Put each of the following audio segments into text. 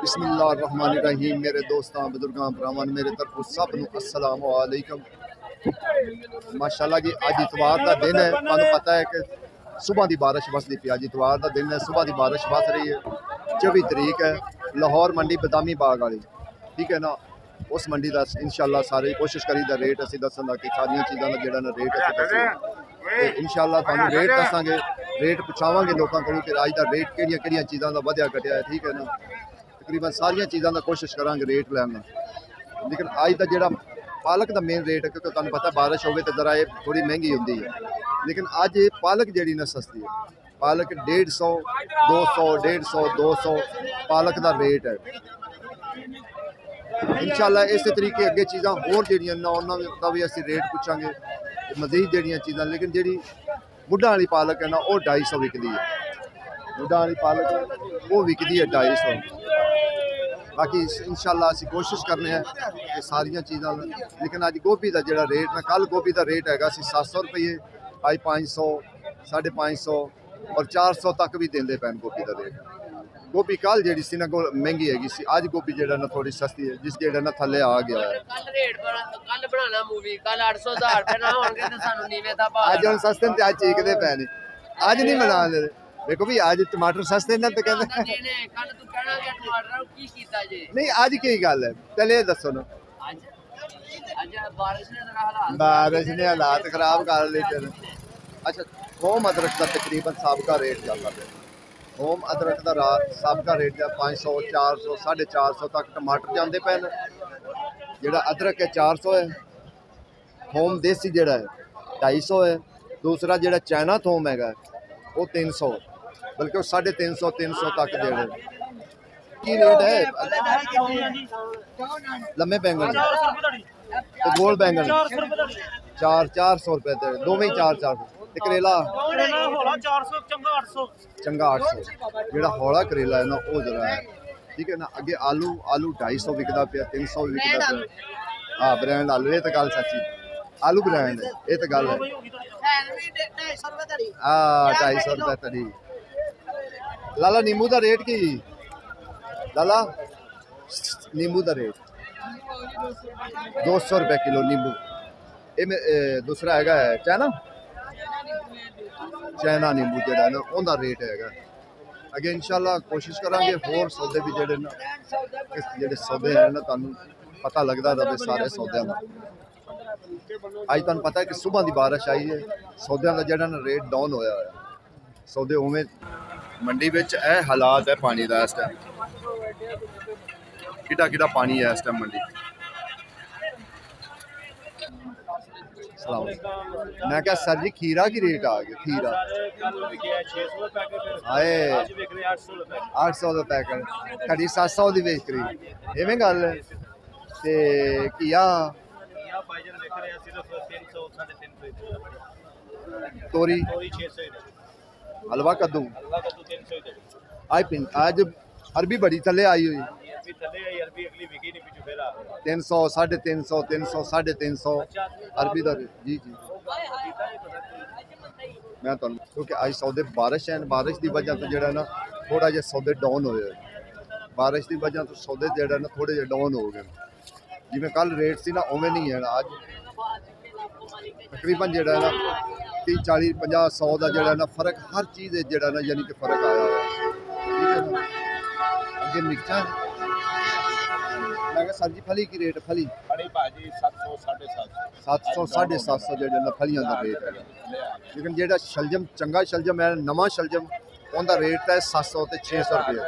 बिस्मिल्लाहिर्रहमानिर्रहीम। मेरे दोस्तों बुजुर्गों भरावां मेरे तरफों सब नूं अस्सलाम वालेकुम। माशाअल्लाह जी अज इतवार का दिन है। तुहानूं पता है कि सुबह की बारिश वसदी पई। अज इतवार का दिन है, सुबह की बारिश वस रही है। 24 तरीक है। लाहौर मंडी बदामी बाग वाली, ठीक है ना, उस मंडी का इंशाअल्लाह सारे कोशिश करी दा रेट असीं दस्सण दा कि सारियां चीज़ां का जिहड़ा ना रेट असीं दस्सीए ते इंशाअल्लाह तुहानूं रेट दस्सांगे, रेट पुछावांगे लोगों को कि अज दा रेट किहड़ियां चीज़ां का वधिया घटिया है, ठीक है ना। तकरीबन सारियां चीज़ां का कोशिश करांगे रेट लैण दा। लेकिन अज दा जिहड़ा पालक का मेन रेट है, क्योंकि तुहानूं पता बारिश होवे तो जरा ये थोड़ी महंगी होंदी है, लेकिन अज पालक जिहड़ी ना सस्ती है। पालक 150, 200, 150, 200 पालक का रेट है। इंशाअल्लाह इस तरीके अगे चीज़ां होर जिहड़ियां ना उन्हां भी असीं रेट पुछांगे मजीद जिहड़ियां चीज़ां। लेकिन जिहड़ी बुढ़ा वाली पालक है ना वो 250 विकदी है। बुढ़ा वाली पालक वो विकदी है 250। बाकी इंशाअल्लाह असीं कोशिश करने हैं कि सारियां चीज़ां। लेकिन अज गोभी का जिहड़ा रेट ना, कल गोभी का रेट हैगा 700 रुपये, अज 500, 550 और 400 तक भी देंदे पैन गोभी का रेट। गोभी कल जी सी ना महंगी हैगी सी, अज गोभी जिहड़ा ना थोड़ी सस्ती है, जिस जिहड़ा ना थल्ले आ गया है। अज हम सस्ते ते अज चीकदे पै ने, अज नहीं बना दे। देखो भी अज टमाटर सस्ते ने तो कहते नहीं अज की गल है, चले दसो ना। बारिश ने हालात खराब कर लेते हैं। अच्छा, थोम अदरक का तकरीबन सबका रेट चलता है। थोम अदरक का सबका रेट है 500, 400, 450 तक टमाटर जाते पे। जोड़ा अदरक है 400 है। थोम देसी जोड़ा है 250 है। दूसरा जोड़ा चाइना थोम है वो 300, बल्कि 350, 300 तक जोड़े की रेट है। लम्बे बैंगन तो गोल बैंगन 400 रुपए, दोवें 400। करेला चंगा 800। जोड़ा हौला करेला है ना वो जरा है, ठीक है ना। अगे आलू 250 विकदा पे, 300 भी विकदा पे। हाँ ब्रांड आलू, ये तो गल सच्ची, आलू ब्रांड है, ये तो गल है। हाँ 250 रुपये तड़ी। लाला नींबू का रेट की? लाला नींबू का रेट 200 रुपये किलो नींबू। ये दूसरा है चाइना नींबू जोड़ा ना उनका रेट है। अगे इंशाअल्लाह कोशिश करांगे होर सौदे भी जोड़े ना, जोड़े सौदे हैं ना तुहानूं पता लगता रहे सारे सौदों का। अज तुहानूं पता है कि सुबह की बारिश आई है, सौदों का जोड़ा ना रेट डाउन होया है। सौदे उवें मंडी में यह हालात है पानी का इस टाइम। किड़ा पानी है इस टाइम मंडी। मैं क्या सर जी खीरा की रेट आ गया? खीरा आए 800 का पैकेट, खड़ी 700 की बेच रही, इवें गल है। ते घिया तोरी, हलवा कद्दू अज अरबी बड़ी थले आई हुई 300, 350, 300, 350 अरबी का जी जी। मैं क्योंकि अज सौदे बारिश है, बारिश की वजह तो जोड़ा ना थोड़ा जहा सौदे डाउन होए। बारिश की वजह तो सौदे जोड़ा ना थोड़े जे डाउन हो गए। जिमें कल रेट से ना उवें नहीं है। अज तकरीबन जोड़ा ना 30, 40, 50, 100 का जोड़ा ना फर्क हर चीज़ जोड़ा ना यानी कि फर्क आया हुआ, ठीक है ना। अगे मिर्चा सर जी फली की रेट? फली 700, 750 जोड़े ना फलियां का रेट है। लेकिन जोड़ा शलजम चंगा शलजम है, नवा शलजम उनका रेट है 700 ते 600 रुपये।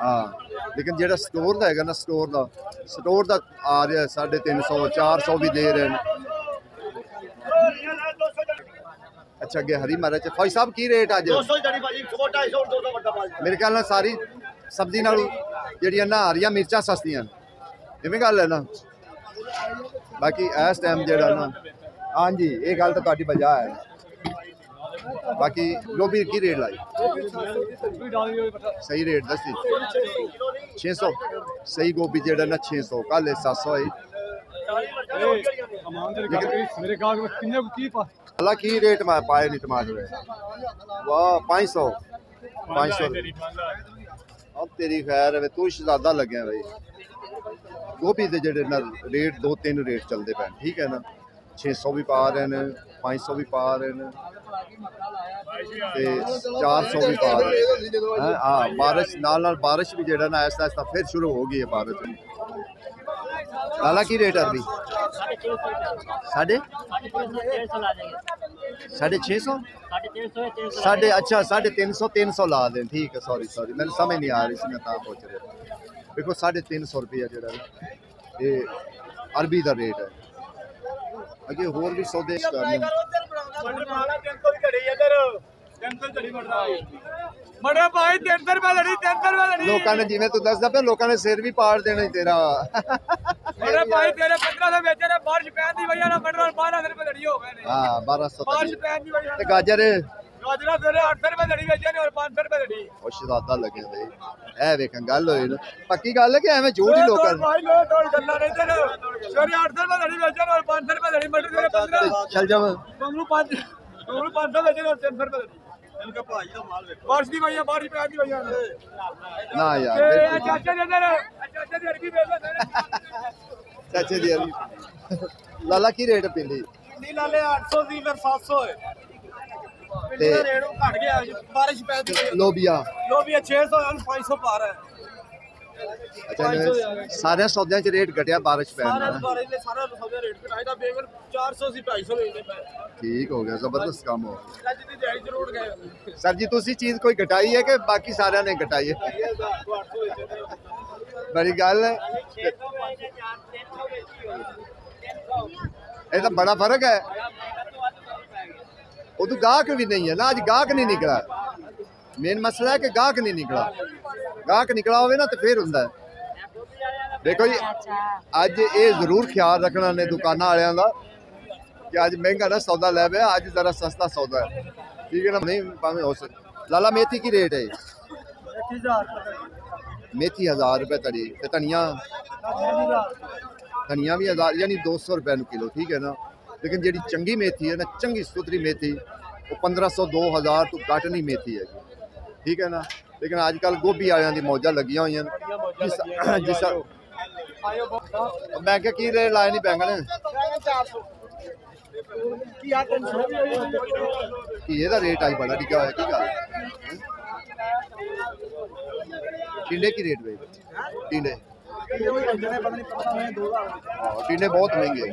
हाँ लेकिन जोड़ा स्टोर का है ना, स्टोर का आ रहा है 350, 400 भी दे रहे हैं। अच्छा अगे हरी मिर्च फौज साहब की रेट अज? मेरे ख्याल नाल सारी सब्जी नालों जिहड़ियां ना हरियां मिर्चां सस्तियां, इवें गल है ना। बाकी इस टाइम जोड़ा ना हाँ जी ये गल तो तुहाडी वजह है। बाकी गोभी की रेट लाई? सही रेट दसी 600। सही गोभी जोड़ा ना 600, कल 700 आई। अल्लाह की रेट पाए नहीं टमाटर? वाह 500, 500 अब तेरी खैर है तू शहजादा लगे भाई गोभी के जेडे ना रेट 2-3 रेट चलते पे ठीक है ना 600 भी पा रहे हैं 500 भी पा रहे हैं 400 भी पा रहे हैं हाँ बारिश नाल बारिश भी जेड़ा ना ऐसा ऐसा फिर शुरू हो गई है बारिश लाला की रेट अभी 650 साढ़े अच्छा 350 ला दें ठीक है सॉरी मैंने समझ नहीं आ रही थी मैं पूछ रहा देखो 350 रुपया जो ये अरबी का रेट है अगे होर भी सौदे लोगों ने जिवें तू दसदा पे लोगों ने सिर भी पाड़ देना तेरा हाँ 1200 गाजर शहजादा लगे ए वेख गल होई ना पक्की गल है कि एवें झूठ ही लोग चल जाओ ना यार चाचे दी लाला की रेट पिंडी लाले 800 दी फिर 700 है रेट घट गया बारिश पै दी लोबिया 600 500 पार है अच्छा सारे सौदे च रेट घटिया बारिश पै सारा सौदे रेट घटाए दा बेगर 400 सी 250 लेने पे ठीक हो गया जबरदस्त काम हो सर जी दी दिहाड़ी जरूर गए सर जी तुसी चीज कोई घटाई है कि बाकी सारे ने घटाई है बड़ी गल है ये तो बड़ा फर्क है वो तो गाहक भी नहीं है ना आज गाहक नहीं निकला मेन मसला है कि गाहक नहीं निकला गाहक निकला हो ना तो फिर होंगे देखो जी अज ये जरूर ख्याल रखना ने दुकाना वाले का कि अज महंगा ना सौदा लै पे अज जरा सस्ता सौदा है ठीक है ना नहीं भावें हो सके लाला मेथी की रेट है मेथी 1000 रुपये तड़ी धनिया धनिया भी 1000 यानी 200 रुपये किलो ठीक है ना लेकिन जी चंगी मेथी है ना चंगी सुथरी मेथी वो 1500 2000 तो घट नहीं मेथी है ठीक है ना लेकिन अजकल गोभी वालों की मौजा लगी हुई जिस मैं क्या की रेट लाए नहीं बैंगन घीए का रेट आज बड़ा डिगा होया की गल टिंडे की रेट भाई टिंडे टिंडे बहुत महंगे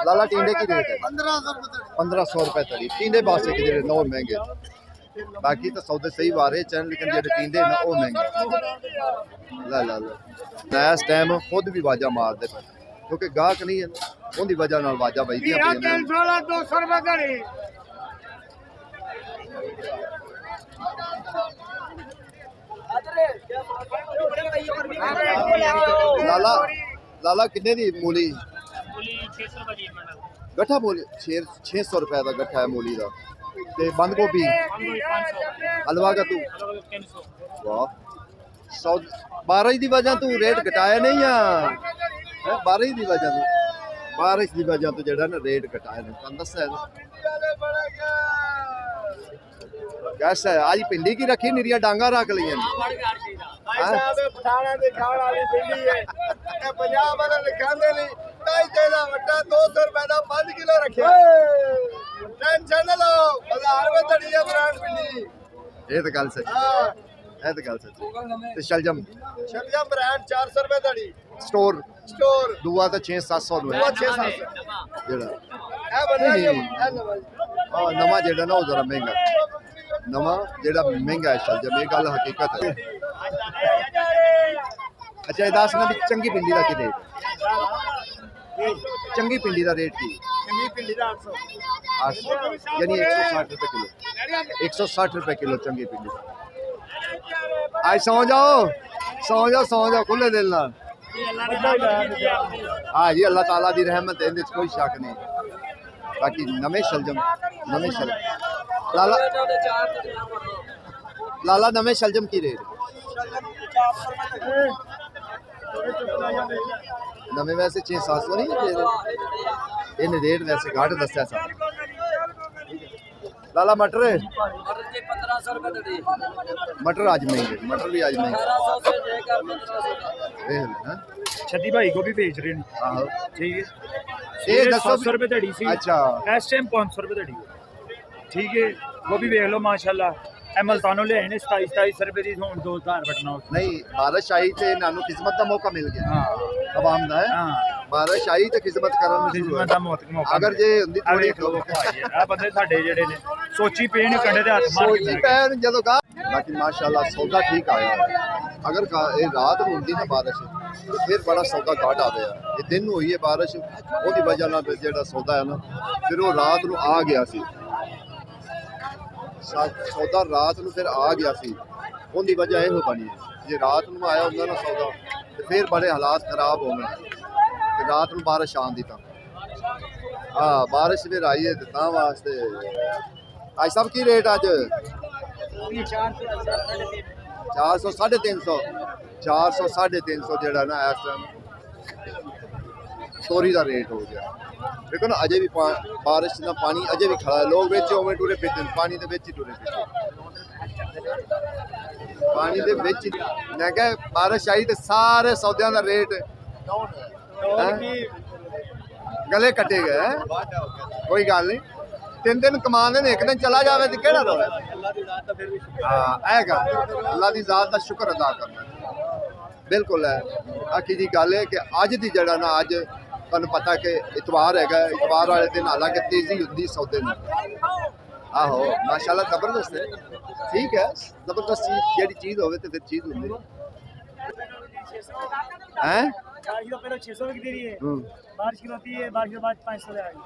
लाला टिंडे की रेट है 1500 रुपए तरी टिंडे बासे के जेडे नौ महंगे बाकी तो सौदे सही वारे चन लेकिन जेडे टिंडे ना वो महंगे ला ला ला नया इस टाइम खुद भी वाजा मार दे पे क्योंकि गाहक नहीं है उनकी वजह नाल वाजा बजदियां पियां 200 रुपए घड़ी लाला लाला कितने दी मूली गठा मूली 600 रुपए का गठा है मूली का बंद गोभी हलवा का तू वाह 12 की वजह तू रेट घटाया नहीं है 12 की वजह तू बारिश की वजह तो जेड़ा ना रेट घटाया नहीं दसा कैसा है आज भिंडी की रखी निरिया डांगा रख ली ये तो गल सच है तो गल सच शलजम ब्रांड 400 रुपए धड़ी स्टोर दुआ तो 600-700 नवा जेड़ा ना जरा महंगा नवा जेड़ा महंगा है शलजम ये गल हकीकत है अच्छा ये दस ना भी चंगी भिंडी का की रेट चंगी भिंडी का रेट की यानी 160 रुपए किलो 160 रुपए किलो चंगी भिंडी आज सौ जाओ खुले दिल ना हाँ जी अल्लाह ताला दी रहमत है कोई शक नहीं बाकी नवे शलजम लाला नवे शलजम की रेट नवे वैसे 600-700 नहीं इन रेट वैसे घाट दसा लाला मटर 1500 500 रुपए दड़ी मटर आज महंगे, मटर भी आज महंगे 1800 से लेकर 1500 देख ले, हाँ? ਛੱਤੀ ਭਾਈ ਗੋਭੀ ਵੇਚ ਰਹੇ ਨੇ आहो ਠੀਕ ਹੈ ਇਹ ਇਹ ਦੱਸੋ 700 ਰੁਪਏ ਧੜੀ ਸੀ ਅੱਛਾ ਇਸ ਟਾਈਮ 500 ਰੁਪਏ ਧੜੀ ਠੀਕ ਹੈ ਗੋਭੀ ਵੇਖ ਲਓ ਮਾਸ਼ਾਅੱਲਾ ਇਹ ਮਲਤਾਨੋਂ ਲਿਆਏ ਨੇ 2700 ਰੁਪਏ ਦੀ ਹੁਣ 2000 ਵਟਣਾ नहीं बारिश आई तो इन्हों खिदमत का मौका मिल गया ਹਾਂ आवाम का है ਹਾਂ बारिश आई तो खिदमत करने शुरू ਖਿਦਮਤ होए। ਦਾ ਮੌਕਾ अगर जे हुंदी ਆ थोड़ी ਵੇਖ ਲਓ ਭਾਈ ਆ ਬੰਦੇ ਸਾਡੇ ਜਿਹੜੇ ਨੇ ਸੋਚੀ ਪਏ ਨੇ ਕੰਡੇ ਦੇ ਹੱਥ ਮਾਰ सोची ਕੇ पैन जदों का बाकी माशाल्लाह सौदा ठीक आया अगर ये रात ਨੂੰ ਹੁੰਦੀ ਨਾ ਬਾਰਿਸ਼ ਤੇ ਫਿਰ ਬੜਾ ਸੌਦਾ ਘਾਟ ਆ ਗਿਆ ਇਹ ਦਿਨ ਨੂੰ ਹੋਈ ਹੈ ਬਾਰਿਸ਼ ਉਹਦੀ ਵਜ੍ਹਾ ਨਾਲ ਜਿਹੜਾ ਸੌਦਾ ਹੈ ਨਾ ਫਿਰ ਉਹ ਰਾਤ ਨੂੰ ਆ ਗਿਆ ਸੀ ਸੌਦਾ ਰਾਤ ਨੂੰ ਫਿਰ ਆ ਗਿਆ ਸੀ ਉਹਦੀ ਵਜ੍ਹਾ ਇਹ ਬਣੀ ਜੇ ਰਾਤ ਨੂੰ ਆਇਆ ਹੁੰਦਾ ਨਾ ਸੌਦਾ ਤੇ ਫਿਰ ਬੜੇ ਹਾਲਾਤ ਖਰਾਬ ਹੋ ਗਏ ਤੇ ਰਾਤ ਨੂੰ ਬਾਰਿਸ਼ ਆਉਂਦੀ ਤਾਂ ਹਾਂ ਬਾਰਿਸ਼ ਫਿਰ ਆਈ ਹੈ ਤੇ ਤਾਂ ਵਾਸਤੇ ਅੱਜ ਸਭ ਕੀ ਰੇਟ ਅੱਜ 400 350 400 350 ਜਿਹੜਾ ਨਾ ਇਸ ਟਾਈਮ ਤੋਰੀ ਦਾ ਰੇਟ ਹੋ ਗਿਆ ਦੇਖੋ ਨਾ ਅਜੇ ਵੀ ਬਾਰਿਸ਼ ਦਾ ਪਾਣੀ ਅਜੇ ਵੀ ਖੜਾ ਹੈ ਲੋਕ ਵਿੱਚ ਉਵੇਂ ਟੁਰੇ ਫਿਰਦੇ ਨੇ ਪਾਣੀ ਦੇ ਵਿੱਚ ਹੀ ਟੁਰੇ ਫਿਰਦੇ ਪਾਣੀ ਦੇ ਵਿੱਚ ਹੀ। ਮੈਂ ਕਿਹਾ ਬਾਰਿਸ਼ ਆਈ ਤੇ ਸਾਰੇ ਸੌਦਿਆਂ ਦਾ ਰੇਟ ਗਲੇ ਕੱਟੇ ਗਏ ਹੈਂ? ਕੋਈ ਗੱਲ ਨਹੀਂ 3 ਦਿਨ ਕਮਾਉਂਦੇ ਨੇ ਇੱਕ ਦਿਨ ਚਲਾ ਜਾਵੇ ਤੇ ਕਿਹੜਾ ਰੋਣਾ ਹਾਂ ਇਹ ਗੱਲ ਅੱਲਾ ਦੀ ਜ਼ਾਤ ਦਾ ਸ਼ੁਕਰ ਅਦਾ ਕਰਨਾ ਬਿਲਕੁਲ ਹੈ ਆਖੀ ਦੀ ਗੱਲ ਹੈ ਕਿ ਅੱਜ ਦੀ ਜਿਹੜਾ ਨਾ ਅੱਜ ਤੁਹਾਨੂੰ ਪਤਾ ਕਿ ਇਤਵਾਰ ਹੈਗਾ ਇਤਵਾਰ ਵਾਲੇ ਦਿਨ ਹਾਲਾਂਕਿ ਤੇਜ਼ੀ ਹੁੰਦੀ ਸੌਦੇ ਨੂੰ ਆਹੋ ਮਾਸ਼ਾਅੱਲਾ ਜ਼ਬਰਦਸਤ ਹੈ ਠੀਕ ਹੈ ਜ਼ਬਰਦਸਤ ਚੀਜ਼ ਜਿਹੜੀ ਚੀਜ਼ ਹੋਵੇ ਤੇ ਫਿਰ ਚੀਜ਼ ਹੁੰਦੀ ਹੈ 4 किलो पहले 600 की दे रही है ਹੂੰ बारिश की होती है बारिश के बाद 500 ले आएगी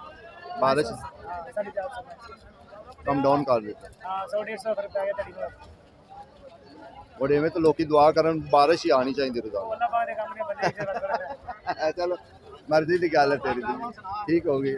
ਬਾਰਿਸ਼ हाँ 450 ਕਮ ਡਾਊਨ ਕਰ ਦਿੱਤਾ हाँ 100 150 रुपये आ गया धड़ी में ਬੜੇ ਐਵੇਂ ਤਾਂ ਲੋਕੀ ਦੁਆ ਕਰਨ ਬਾਰਿਸ਼ ਹੀ ਆਣੀ ਚਾਹੀਦੀ ਰੋਜ਼ਾਨਾ वरना बाहर काम ने बंदे से रख रखा है ਚਲੋ ਮਰਜ਼ੀ ਦੀ ਗੱਲ ਹੈ ਤੇਰੀ ਦੀ ਠੀਕ ਹੋ ਗਈ